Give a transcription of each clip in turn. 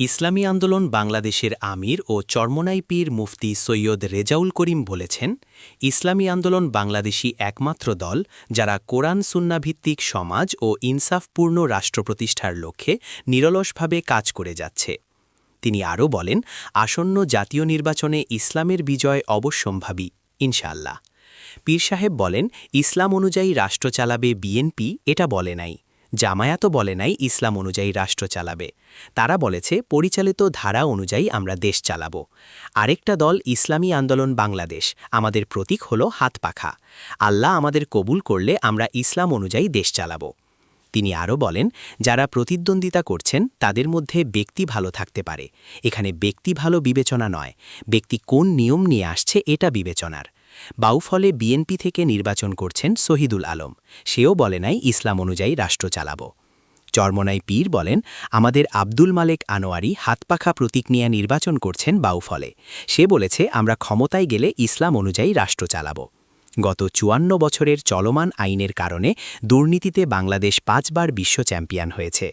ইসলামী আন্দোলন বাংলাদেশের আমির ও চরমোনাই পীর মুফতি সৈয়দ রেজাউল করিম বলেছেন, ইসলামী আন্দোলন বাংলাদেশী একমাত্র দল যারা কোরআন সুন্নাভিত্তিক সমাজ ও ইনসাফপূর্ণ রাষ্ট্র প্রতিষ্ঠার লক্ষ্যে নিরলসভাবে কাজ করে যাচ্ছে। তিনি আরও বলেন, আসন্ন জাতীয় নির্বাচনে ইসলামের বিজয় অবশ্যম্ভাবী, ইনশাআল্লাহ। পীর সাহেব বলেন, ইসলাম অনুযায়ী রাষ্ট্র চালাবে বিএনপি এটা বলে নাই, জামায়াতও বলে নাই ইসলাম অনুযায়ী রাষ্ট্র চালাবে। তারা বলেছে পরিচালিত ধারা অনুযায়ী আমরা দেশ চালাব। আরেকটা দল ইসলামী আন্দোলন বাংলাদেশ, আমাদের প্রতীক হল হাত পাখা। আল্লাহ আমাদের কবুল করলে আমরা ইসলাম অনুযায়ী দেশ চালাব। তিনি আরও বলেন, যারা প্রতিদ্বন্দ্বিতা করছেন তাদের মধ্যে ব্যক্তি ভালো থাকতে পারে, এখানে ব্যক্তি ভালো বিবেচনা নয়, ব্যক্তি কোন নিয়ম নিয়ে আসছে এটা বিবেচনার। বাউফলে বিএনপি থেকে নির্বাচন করছেন শহীদুল আলম, সেও বলে নাই ইসলাম অনুযায়ী রাষ্ট্র চালাব। চরমোনাই পীর বলেন, আমাদের আব্দুল মালেক আনোয়ারি হাতপাখা প্রতীক নিয়ে নির্বাচন করছেন বাউফলে, সে বলেছে আমরা ক্ষমতায় গেলে ইসলাম অনুযায়ী রাষ্ট্র চালাব। গত ৫৪ বছরের চলমান আইনের কারণে দুর্নীতিতে বাংলাদেশ ৫ বার বিশ্ব চ্যাম্পিয়ন হয়েছে।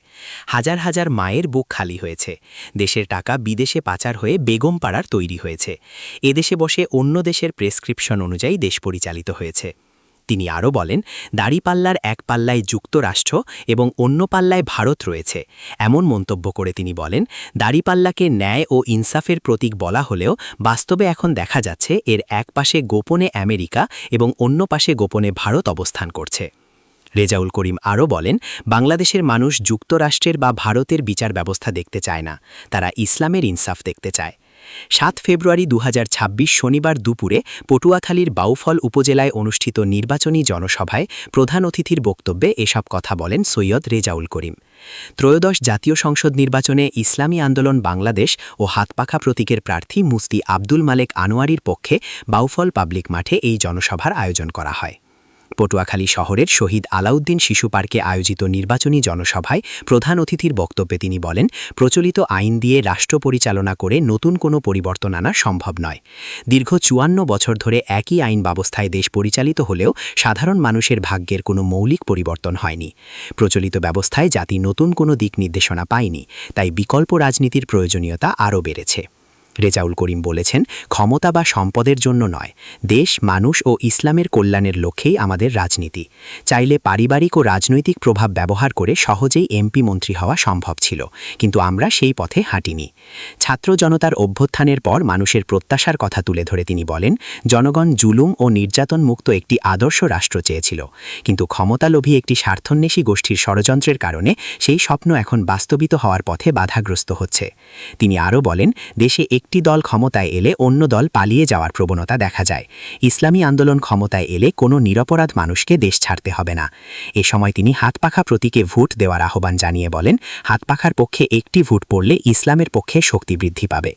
হাজার হাজার মায়ের বুক খালি হয়েছে। দেশের টাকা বিদেশে পাচার হয়ে বেগম পাড়ার তৈরি হয়েছে। এদেশে বসে অন্য দেশের প্রেসক্রিপশন অনুযায়ী দেশ পরিচালিত হয়েছে। তিনি আরও বলেন, দাড়িপাল্লার এক পাল্লায় যুক্তরাষ্ট্র এবং অন্য পাল্লায় ভারত রয়েছে। এমন মন্তব্য করে তিনি বলেন, দাড়িপাল্লাকে ন্যায় ও ইনসাফের প্রতীক বলা হলেও বাস্তবে এখন দেখা যাচ্ছে এর এক পাশে গোপনে আমেরিকা এবং অন্য পাশে গোপনে ভারত অবস্থান করছে। রেজাউল করিম আরও বলেন, বাংলাদেশের মানুষ যুক্তরাষ্ট্রের বা ভারতের বিচার ব্যবস্থা দেখতে চায় না, তারা ইসলামের ইনসাফ দেখতে চায়। ৭ ফেব্রুয়ারি ২০২৬ শনিবার দুপুরে পটুয়াখালীর বাউফল উপজেলায় অনুষ্ঠিত নির্বাচনী জনসভায় প্রধান অতিথির বক্তব্যে এসব কথা বলেন সৈয়দ রেজাউল করিম। ত্রয়োদশ জাতীয় সংসদ নির্বাচনে ইসলামী আন্দোলন বাংলাদেশ ও হাতপাখা প্রতীকের প্রার্থী মুফতি আব্দুল মালেক আনোয়ারির পক্ষে বাউফল পাবলিক মাঠে এই জনসভার আয়োজন করা হয়। পটুয়াখালী শহরের শহীদ আলাউদ্দিন শিশু পার্কে আয়োজিত নির্বাচনী জনসভায় প্রধান অতিথির বক্তব্যে তিনি বলেন, প্রচলিত আইন দিয়ে রাষ্ট্র পরিচালনা করে নতুন কোনো পরিবর্তন আনা সম্ভব নয়। দীর্ঘ ৫৪ বছর ধরে একই আইন ব্যবস্থায় দেশ পরিচালিত হলেও সাধারণ মানুষের ভাগ্যের কোনো মৌলিক পরিবর্তন হয়নি। প্রচলিত ব্যবস্থায় জাতি নতুন কোনো দিক নির্দেশনা পায়নি, তাই বিকল্প রাজনীতির প্রয়োজনীয়তা আরও বেড়েছে। রেজাউল করিম বলেছেন, ক্ষমতা বা সম্পদের জন্য নয়, দেশ, মানুষ ও ইসলামের কল্যাণের লক্ষ্যেই আমাদের রাজনীতি। চাইলে পারিবারিক ও রাজনৈতিক প্রভাব ব্যবহার করে সহজেই এমপি মন্ত্রী হওয়া সম্ভব ছিল, কিন্তু আমরা সেই পথে হাঁটিনি। ছাত্র জনতার অভ্যুত্থানের পর মানুষের প্রত্যাশার কথা তুলে ধরে তিনি বলেন, জনগণ জুলুম ও নির্যাতন মুক্ত একটি আদর্শ রাষ্ট্র চেয়েছিল, কিন্তু ক্ষমতালোভী একটি স্বার্থন্বেষী গোষ্ঠীর ষড়যন্ত্রের কারণে সেই স্বপ্ন এখন বাস্তবিত হওয়ার পথে বাধাগ্রস্ত হচ্ছে। তিনি আরও বলেন, দেশে একটি দল ক্ষমতায় এলে অন্য দল পালিয়ে যাওয়ার প্রবণতা দেখা যায়। ইসলামী আন্দোলন ক্ষমতায় এলে কোনো নিরপরাধ মানুষকে দেশ ছাড়তে হবে না। এ সময় তিনি হাতপাখা প্রতীকে ভোট দেওয়ার আহ্বান জানিয়ে বলেন, হাতপাখার পক্ষে একটি ভোট পড়লে ইসলামের পক্ষে শক্তি বৃদ্ধি পাবে।